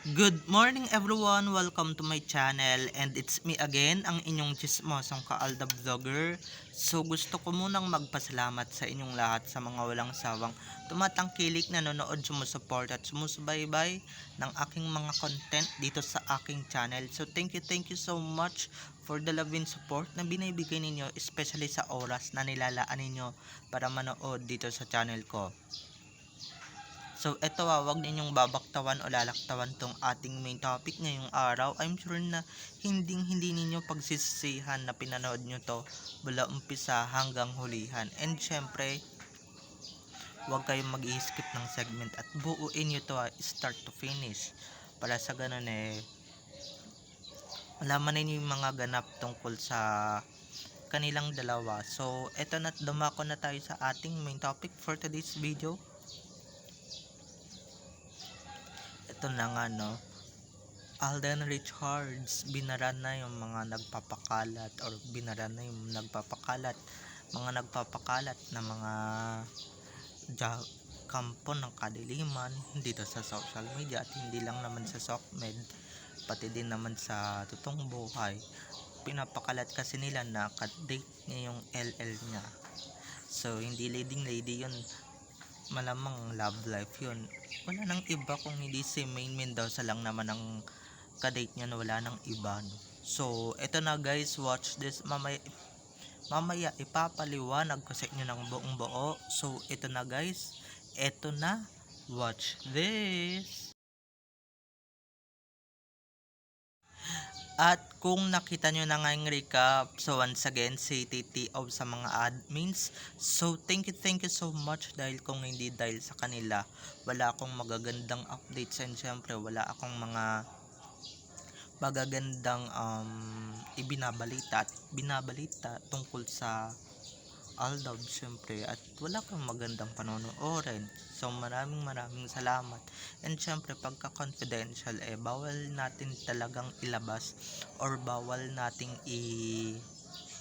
Good morning everyone! Welcome to my channel and it's me again, ang inyong chismosong kaalda vlogger. So gusto ko munang magpasalamat sa inyong lahat sa mga walang sawang tumatangkilik, nanonood, sumusuport at sumusubaybay ng aking mga content dito sa aking channel. So thank you so much for the love and support na binibigay ninyo, especially sa oras na nilalaan ninyo para manood dito sa channel ko. So eto wag ninyong babaktawan o lalaktawan tong ating main topic ngayong araw. I'm sure na hindi ninyo pagsisisihan na pinanood nyo to mula umpisa hanggang hulihan. And syempre, wag kayong mag-i-skip ng segment at buuin nyo to start to finish. Para sa ganun malaman ninyo yung mga ganap tungkol sa kanilang dalawa. So eto na, dumako na tayo sa ating main topic for today's video. Ito na nga Alden Richards, binara na yung mga nagpapakalat na mga kampo ng kadiliman dito sa social media at hindi lang naman sa SOCMED, pati din naman sa totoong buhay. Pinapakalat kasi nila na ka-date niya yung LL niya. So hindi lady yun, malamang love life yun. Wala nang iba kung hindi si Main Mendoza lang naman ang kadate niya, na wala nang iba So eto na guys, watch this. Mamaya ipapaliwanag ko sa inyo ng buong buo. So eto na guys, eto na, watch this. At kung nakita nyo na nga yung recap, so once again, si TT of sa mga admins. So thank you so much, dahil kung hindi dahil sa kanila, wala akong magagandang updates and syempre wala akong mga magagandang binabalita tungkol sa Aldab syempre, at wala kang magandang panonoorin. So maraming salamat. And syempre pagka confidential bawal natin talagang ilabas or bawal nating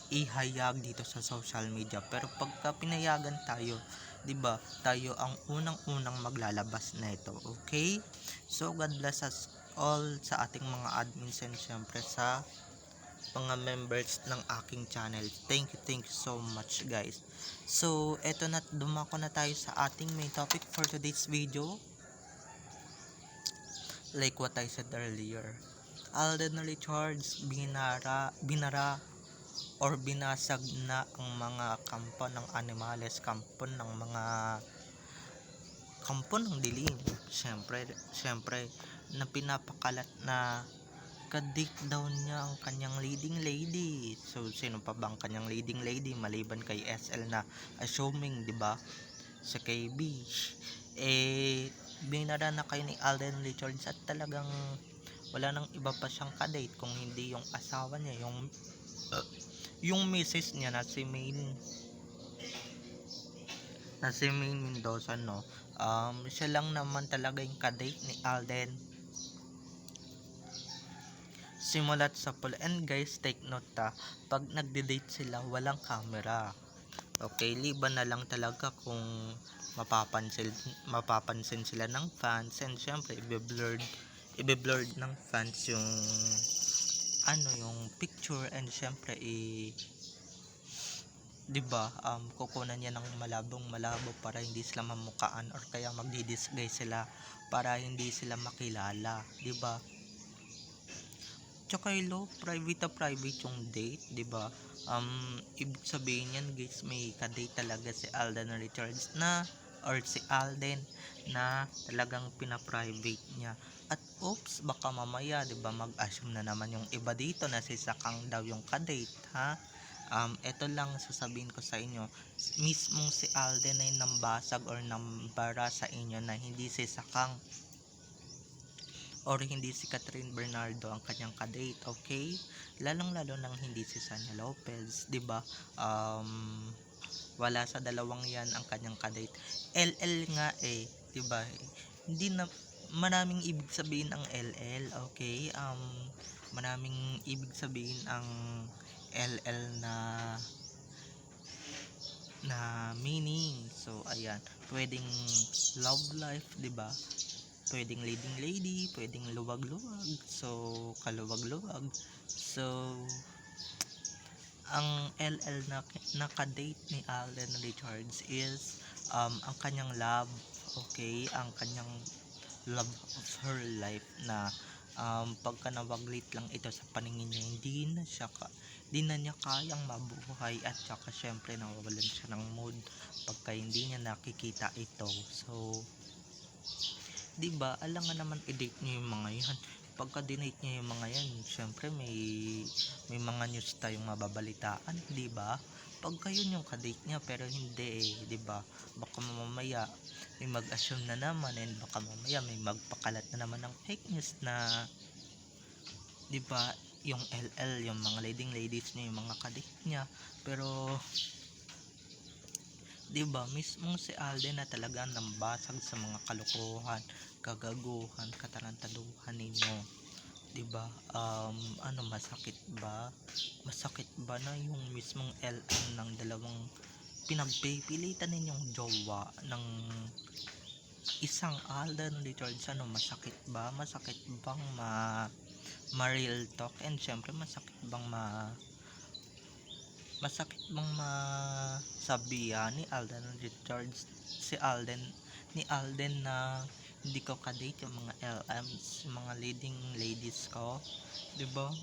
ihayag dito sa social media. Pero pagka pinayagan tayo, 'di ba? Tayo ang unang maglalabas na ito. Okay? So God bless us all sa ating mga admins and syempre sa mga members ng aking channel. Thank you so much guys. So eto na, dumako na tayo sa ating main topic for today's video. Like what I said earlier, Alden Richards binara or binasag na ang mga kampo ng animales, kampo ng dilim. Syempre na pinapakalat na kadate daw niya ang kanyang leading lady. So sino pa bang kanyang leading lady maliban kay SL na assuming, 'di ba? Sa KB. Binara na kayo ni Alden Richards at talagang wala nang iba pa siyang kadate kung hindi yung asawa niya, yung misis niya na si Main Mendoza siya lang naman talaga yung kadate ni Alden simulat sa pool. And guys, take note pag nagde-date sila walang camera. Okay, liban na lang talaga kung mapapansin sila ng fans, and syempre ibe-blurred ng fans yung picture, and syempre 'di ba, kukunan niya ng malabo para hindi sila mamukaan, or kaya magdi-disguise sila para hindi sila makilala, 'di ba? Tsaka private yung date, 'di ba? Ibig sabihin yan guys, may kadate talaga si Alden Richards or si Alden na talagang pina-private niya. At oops, baka mamaya 'di ba mag-assume na naman yung iba dito na si Sakang daw yung kadate, ha? Ito lang sasabihin ko sa inyo, mismong si Alden ay nambasag or nambara sa inyo na hindi si Sakang or hindi si Catherine Bernardo ang kanyang kadate, okay? Lalong-lalo nang hindi si Sanya Lopez, 'di ba? Wala sa dalawang 'yan ang kanyang kadate. LL nga 'di ba? Hindi na maraming ibig sabihin ang LL, okay? Maraming ibig sabihin ang LL na meaning. So ayan, pwedeng love life, 'di ba? pwedeng leading lady, pwedeng luwag-luwag, so kaluwag-luwag. So ang LL na nakadate ni Alden Richards is ang kanyang love, okay, ang kanyang love of her life na pagka nawaglit lang ito sa paningin niya, hindi na niya kayang mabuhay, at saka syempre nawawalan siya ng mood pagka hindi niya nakikita ito. So 'di ba, alangan naman i-date niyo yung mga yan. Pagka dinate niya yung mga yan, syempre may mga news tayong mababalitaan, 'di ba? Pagka yun yung kadate niya pero hindi, 'di ba? Baka mamaya may mag-assume na naman, and baka mamaya may magpakalat na naman ng fake news na, 'di ba, yung LL, yung mga leading ladies niya, yung mga kadate niya. Pero 'di ba, mismong si Alden na talaga nambasag sa mga kalokohan, kagaguhan, katarantaduhan ninyo. 'Di ba? Masakit ba? Masakit ba na yung mismong LM ng dalawang pinagpipilitan ninyong jowa ng isang Alden Richards? Masakit ba? Masakit bang ma-real talk? And syempre masakit bang masabihan ni Alden Richards ni Alden na hindi ko kadate yung mga LMs, yung mga leading ladies ko, 'di ba?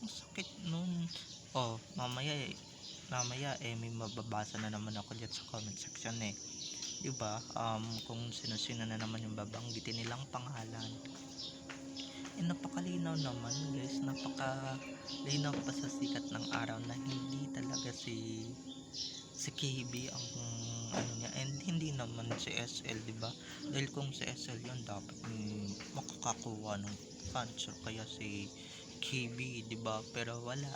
Ang sakit nun. Oh, mamaya may mababasa na naman ako diyan sa comment section, 'di ba? Kung sino-sino na naman yung babanggitin nilang pangalan. Napakalinaw naman, guys, napakalinaw pa sa sikat ng araw na hindi talaga si KB ang niya, and hindi naman si SL, 'di ba? Dahil kung si SL yun, dapat makakakuha ng fans, or kaya si KB, 'di ba? Pero wala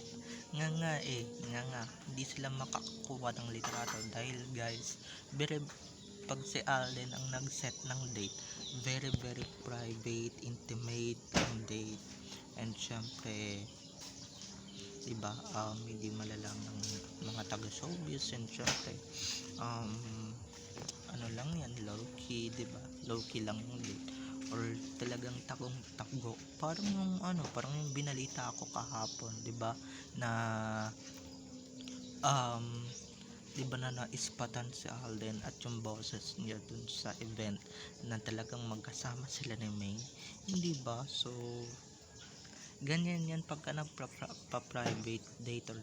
nga hindi sila makakakuha ng litrato dahil, guys, pag si Alden ang nag-set ng date, very very private, intimate ang date, and syempre, 'di ba, hindi malalang ng mga taga showbiz, and syempre lang yan, low key, 'di ba? Low key lang yung date, or talagang tagong takbo, parang yung binalita ako kahapon, 'di ba, na 'di ba, na naispatan si Alden at yung boses niya dun sa event na talagang magkasama sila ni May, hindi ba? So ganyan yan pagka nagpa-private date, or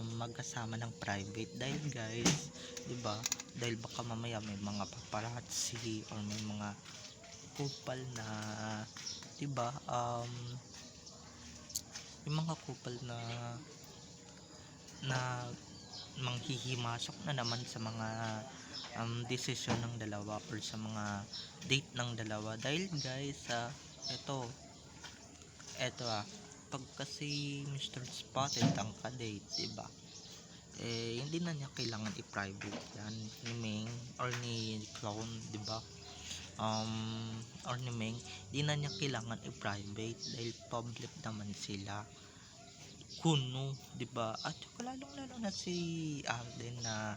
magkasama ng private, dahil, guys, 'di ba, dahil baka mamaya may mga paparazzi or may mga couple na, 'di ba, yung mga couple na manghihimasok na naman sa mga desisyon ng dalawa, or sa mga date ng dalawa. Dahil, guys, eto pag kasi Mr. Spotted ang kadate, 'di ba, hindi na niya kailangan i-private yan ni Meng or ni Clown, 'di ba, or ni Meng, hindi na niya kailangan i-private dahil public naman sila kuno, 'di ba? At lalong lalo na si Alden na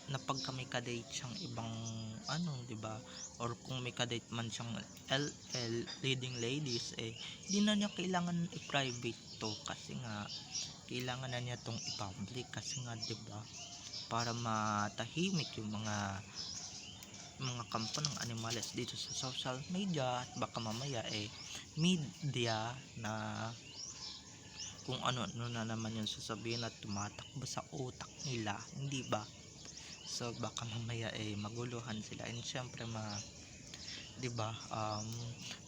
na pagka may kadate siyang ibang 'di ba, or kung may kadate man siyang LL leading ladies, hindi na niya kailangan i-private to, kasi nga kailangan na niya tong i-public, kasi nga, 'di ba, para matahimik yung mga kampo ng animales dito sa social media, at baka mamaya media na kung ano na naman yung sasabihin at tumatakbo sa utak nila, hindi ba? So baka mamaya maguluhan sila, and syempre 'di ba,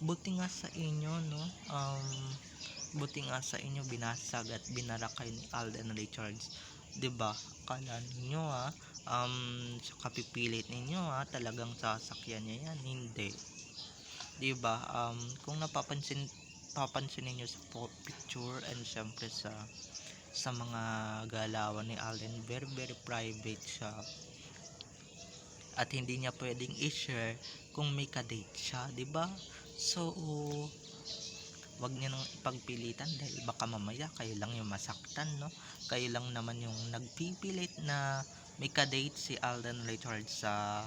buti nga sa inyo, no, buti nga sa inyo binasag at binarakay ni Alden Richards, 'di ba? Akala ninyo sa kapipilit ninyo talagang sasakyan niya yan, hindi, 'di ba? Kung papansin niyo sa picture, and syempre sa mga galawan ni Alden, very very private siya, at hindi niya pwedeng i-share kung may kadate siya, 'di ba? So wag niyo nang ipagpilitan dahil baka mamaya kayo lang yung masaktan, no? Kayo lang naman yung nagpipilit na may ka-date si Alden Richards sa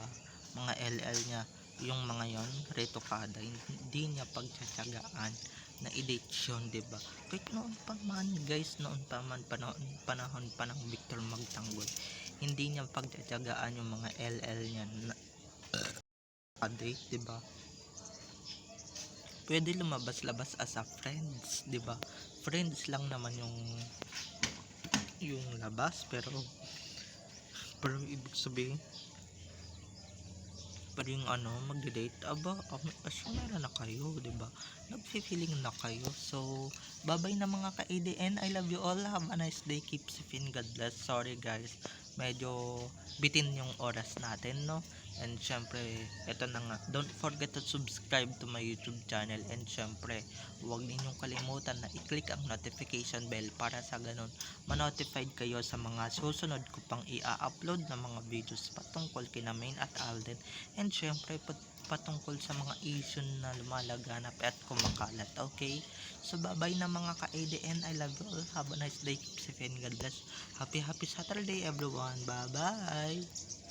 mga LL niya. Yung mga yon retokada, hindi niya pagtsatsagaan na i-date yun, diba? Kahit noon pa man guys, noon pa man panahon pa ng Victor Magtanggol, hindi niya pagtsatsagaan yung mga LL niya na ka-date, diba? Pwede lumabas-labas as a friends, 'di ba? Friends lang naman yung labas, pero ibig sabihin pero yung magde-date meron na kayo, 'di ba? Nagfi-feeling na kayo. So, bye-bye na mga ka-ADN. I love you all. Have a nice day. Keep safe and God bless. Sorry guys. Medyo bitin yung oras natin, no? And syempre, eto na nga. Don't forget to subscribe to my YouTube channel. And syempre, huwag ninyong kalimutan na i-click ang notification bell para sa ganun ma-notified kayo sa mga susunod ko pang i-upload na mga videos patungkol kina Main at Alden. And syempre, patungkol sa mga issue na lumalaganap at kumakalat. Okay? So, bye-bye na mga ka-ADN. I love you all. Have a nice day. Keep safe and God bless. Happy Saturday everyone. Bye-bye.